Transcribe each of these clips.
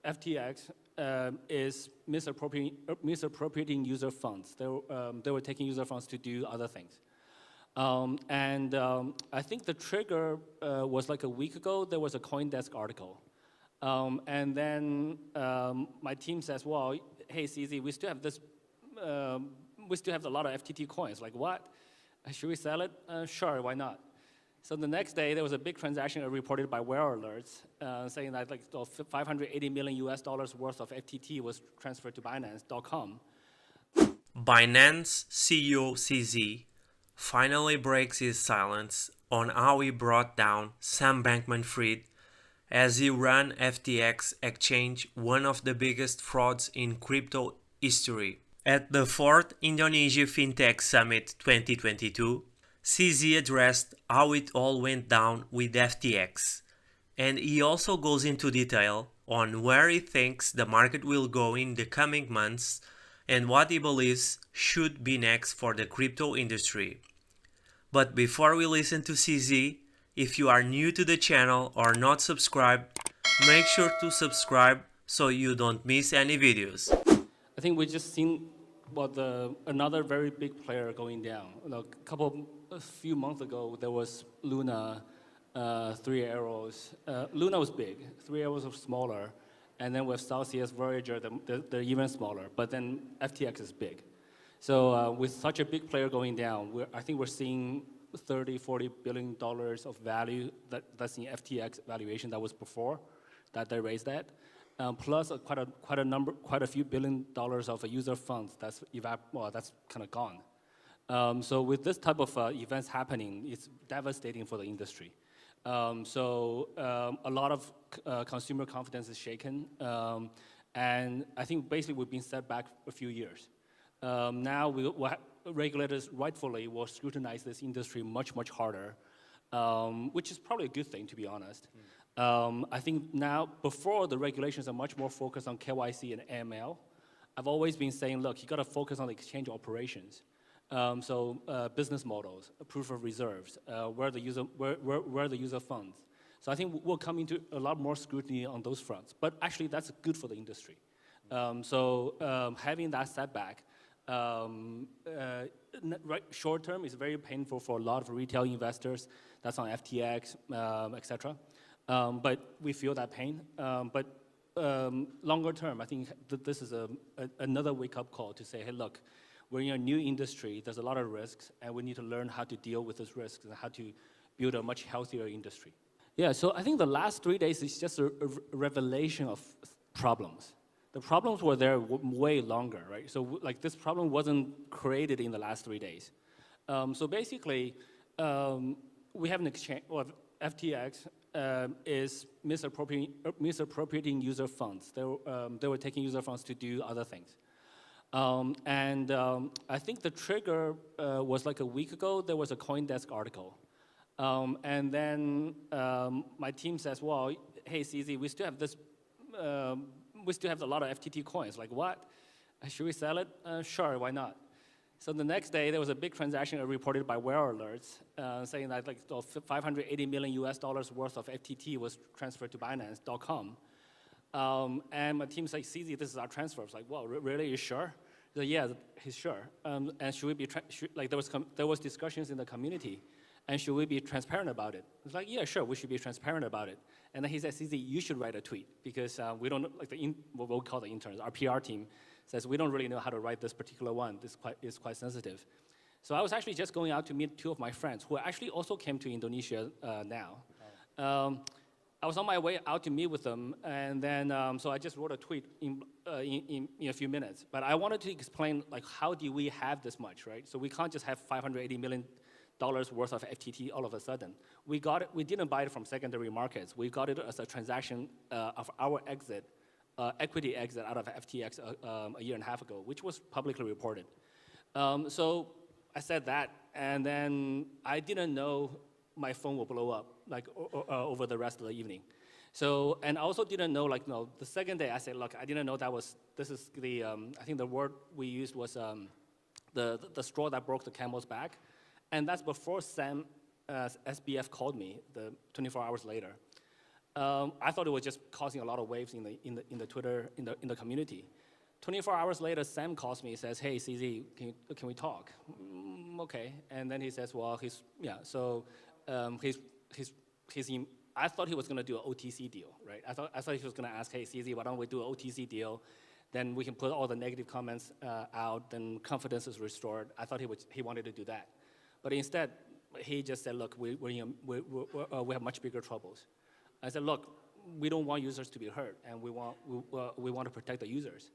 FTX is misappropriating user funds. They were taking user funds to do other things. I think the trigger was like a week ago. There was a CoinDesk article. And then my team says, well, hey, CZ, we still have this, we still have a lot of FTT coins. Like, what? Should we sell it? Sure, why not? So the next day, there was a big transaction reported by Where Alerts saying that like $580 million worth of FTT was transferred to Binance.com. Binance CEO CZ finally breaks his silence on how he brought down Sam Bankman-Fried as he ran FTX exchange, one of the biggest frauds in crypto history. At the 4th Indonesia Fintech Summit 2022, CZ addressed how it all went down with FTX, and he also goes into detail on where he thinks the market will go in the coming months and what he believes should be next for the crypto industry. But before we listen to CZ, if you are new to the channel or not subscribed, make sure to subscribe so you don't miss any videos. I think we just seen another very big player going down. A few months ago, there was Luna, 3 Arrows. Luna was big, 3 Arrows was smaller, and then with Celsius, Voyager, they're even smaller. But then FTX is big. So with such a big player going down, I think we're seeing $30–40 billion of value that's in FTX valuation that was before that they raised that. Plus quite a few $1 billion of user funds that's kind of gone. So with this type of events happening, it's devastating for the industry. A lot of consumer confidence is shaken, and I think basically we've been set back a few years. Now regulators rightfully will scrutinize this industry much harder, which is probably a good thing, to be honest. I think now, before, the regulations are much more focused on KYC and AML. I've always been saying, look, you got to focus on the exchange operations. Business models, proof of reserves, where the user funds. So I think we'll come into a lot more scrutiny on those fronts. But actually, that's good for the industry. Having that setback, short term is very painful for a lot of retail investors. That's on FTX, etc. But we feel that pain. Longer term, I think this is another wake-up call to say, hey, look, we're in a new industry. There's a lot of risks, and we need to learn how to deal with those risks and how to build a much healthier industry. Yeah, so I think the last 3 days is just a revelation of problems. The problems were there way longer, right? So like this problem wasn't created in the last 3 days. So basically, we have an exchange. Well, FTX is misappropriating user funds. They were taking user funds to do other things. I think the trigger was like a week ago. There was a CoinDesk article. And then my team says, well, hey, CZ, we still have this, we still have a lot of FTT coins. Like, what? Should we sell it? Sure, why not? So the next day, there was a big transaction reported by Where Alerts saying that like $580 million worth of FTT was transferred to Binance.com. And my team's like, CZ, this is our transfer. I was like, well, really, you sure? He's like, yeah, he's sure. And should we be, there was discussions in the community, and should we be transparent about it? I was like, yeah, sure, we should be transparent about it. And then he said, CZ, you should write a tweet, because we don't, like what we'll call the interns, our PR team says, we don't really know how to write this particular one. This is quite sensitive. So I was actually just going out to meet 2 of my friends who actually also came to Indonesia now. I was on my way out to meet with them, and then so I just wrote a tweet in a few minutes. But I wanted to explain, like, how do we have this much, right? So we can't just have $580 million worth of FTT all of a sudden. We got it. We didn't buy it from secondary markets. We got it as a transaction of our exit, equity exit out of FTX a year and a half ago, which was publicly reported. So I said that, and then I didn't know my phone will blow up like over the rest of the evening. So, and I also didn't know, like, no, the second day I said, look, I didn't know this is the, I think the word we used was the straw that broke the camel's back. And that's before Sam SBF called me 24 hours later. I thought it was just causing a lot of waves in the Twitter, in the community. 24 hours later, Sam calls me and says, hey, CZ, can we talk? Okay. And then he says, well, I thought he was going to do an OTC deal, right? I thought he was going to ask, hey, CZ, why don't we do an OTC deal? Then we can put all the negative comments out, then confidence is restored. I thought he wanted to do that. But instead, he just said, look, we have much bigger troubles. I said, look, we don't want users to be hurt, and we want to protect the users.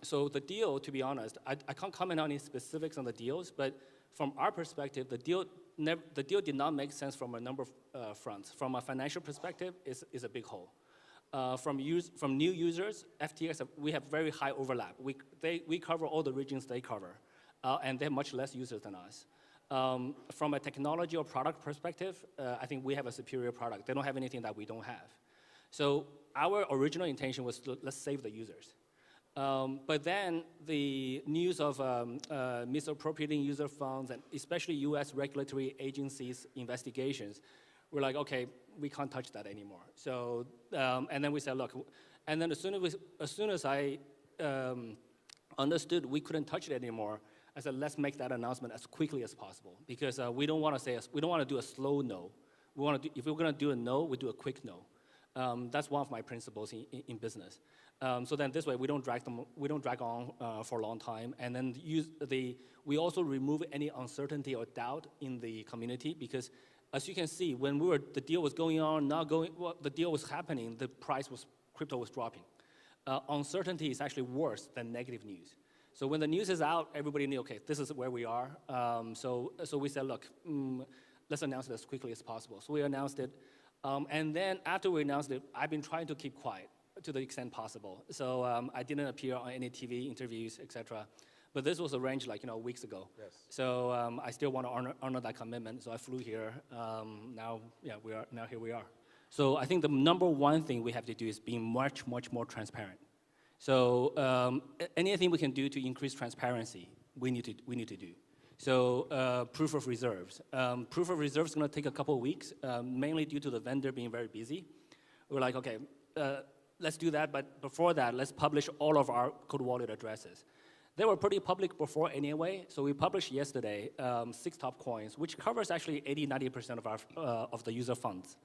So the deal, to be honest, I can't comment on any specifics on the deals, but from our perspective, the deal did not make sense from a number of fronts. From a financial perspective, it's a big hole. From new users, FTX, we have very high overlap. We cover all the regions they cover, and they have much less users than us. From a technology or product perspective, I think we have a superior product. They don't have anything that we don't have. So our original intention was to let's save the users. But then the news of misappropriating user funds, and especially US regulatory agencies' investigations, we're like, okay, we can't touch that anymore. So, and then we said, look, and then as soon as I understood we couldn't touch it anymore, I said, let's make that announcement as quickly as possible, because we don't want to do a slow no. If we're going to do a no, we do a quick no. That's one of my principles in business. So then this way we don't drag on for a long time, and then we also remove any uncertainty or doubt in the community, because as you can see, when the deal was going on, the deal was happening, the crypto was dropping. Uncertainty is actually worse than negative news. So when the news is out, everybody knew, okay, this is where we are. So we said, look, let's announce it as quickly as possible. So we announced it. And then after we announced it, I've been trying to keep quiet to the extent possible. So I didn't appear on any TV interviews, et cetera. But this was arranged weeks ago. Yes. So I still want to honor that commitment. So I flew here. Now here we are. So I think the number one thing we have to do is being much, much more transparent. So anything we can do to increase transparency, we need to do. So proof of reserves. Proof of reserves is going to take a couple of weeks, mainly due to the vendor being very busy. We're like, okay, let's do that, but before that, let's publish all of our cold wallet addresses. They were pretty public before anyway, so we published yesterday 6 top coins, which covers actually 80–90% of the user funds.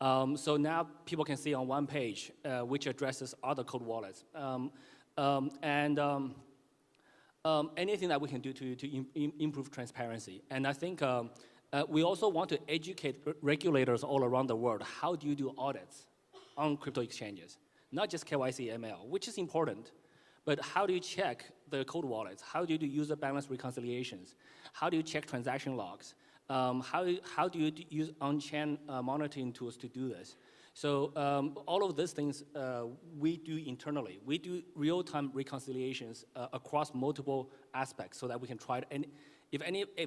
So now people can see on one page which addresses are the cold wallets. Anything that we can do to improve transparency. And I think we also want to educate regulators all around the world. How do you do audits on crypto exchanges? Not just KYC ML, which is important, but how do you check the cold wallets? How do you do user balance reconciliations? How do you check transaction logs? How do you use on-chain monitoring tools to do this? So all of these things we do internally. We do real-time reconciliations across multiple aspects so that we can try to, and if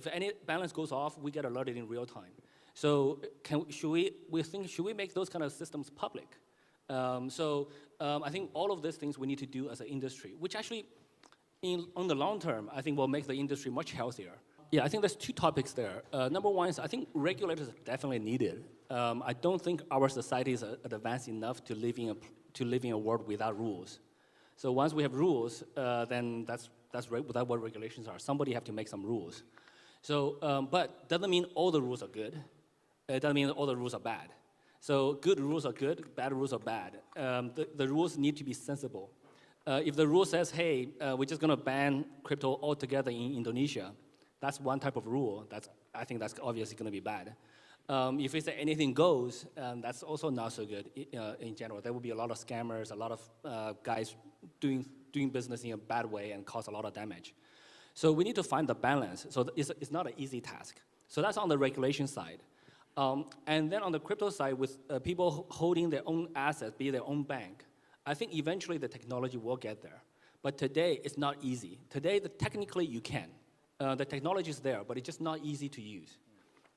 any balance goes off, we get alerted in real time. So should we make those kind of systems public? I think all of these things we need to do as an industry, which actually, on the long term, I think will make the industry much healthier. Yeah, I think there's 2 topics there. Number one is I think regulators are definitely needed. I don't think our society is advanced enough to live in a world without rules. So once we have rules, then that's what regulations are. Somebody have to make some rules. So, but doesn't mean all the rules are good. It doesn't mean all the rules are bad. So good rules are good, bad rules are bad. The rules need to be sensible. If the rule says, hey, we're just going to ban crypto altogether in Indonesia, that's one type of rule. I think that's obviously going to be bad. If we say anything goes, that's also not so good in general. There will be a lot of scammers, a lot of guys doing business in a bad way and cause a lot of damage. So we need to find the balance. So it's not an easy task. So that's on the regulation side. And then on the crypto side, with people holding their own assets, be their own bank, I think eventually the technology will get there. But today, it's not easy. Today, technically, you can. The technology is there, but it's just not easy to use.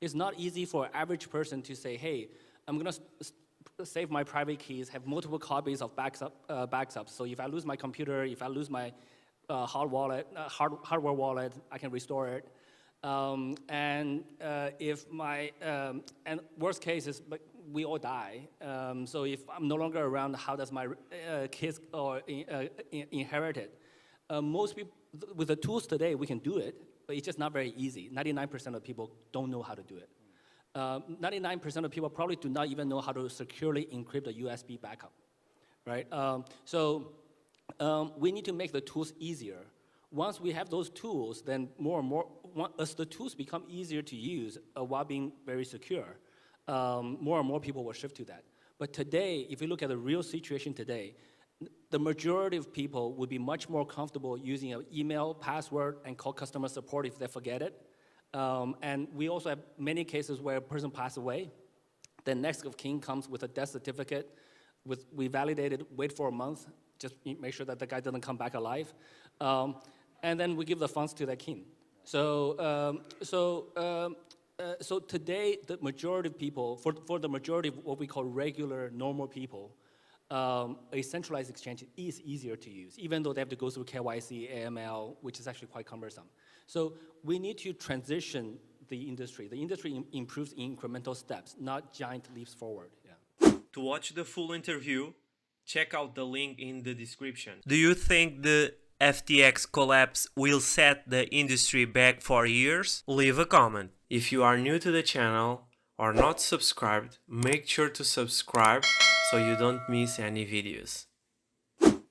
It's not easy for an average person to say, hey, I'm going to save my private keys, have multiple copies of backups. So if I lose my computer, if I lose my hardware wallet, I can restore it. And worst case is we all die. So if I'm no longer around, how does my kids or inherit it? Most people, with the tools today, we can do it, but it's just not very easy. 99% of people don't know how to do it. 99% of people probably do not even know how to securely encrypt a USB backup, right? We need to make the tools easier. Once we have those tools, then more and more, as the tools become easier to use while being very secure, more and more people will shift to that. But today, if you look at the real situation today, the majority of people would be much more comfortable using an email, password, and call customer support if they forget it. And we also have many cases where a person passed away. The next of kin comes with a death certificate. We validate it, wait for a month, just make sure that the guy doesn't come back alive. And then we give the funds to that kin. So today, the majority of people, for the majority of what we call regular, normal people, a centralized exchange is easier to use, even though they have to go through KYC, AML, which is actually quite cumbersome. So we need to transition the industry. The industry improves in incremental steps, not giant leaps forward. Yeah. To watch the full interview, check out the link in the description. Do you think the FTX collapse will set the industry back for years? Leave a comment. If you are new to the channel or not subscribed, make sure to subscribe so you don't miss any videos.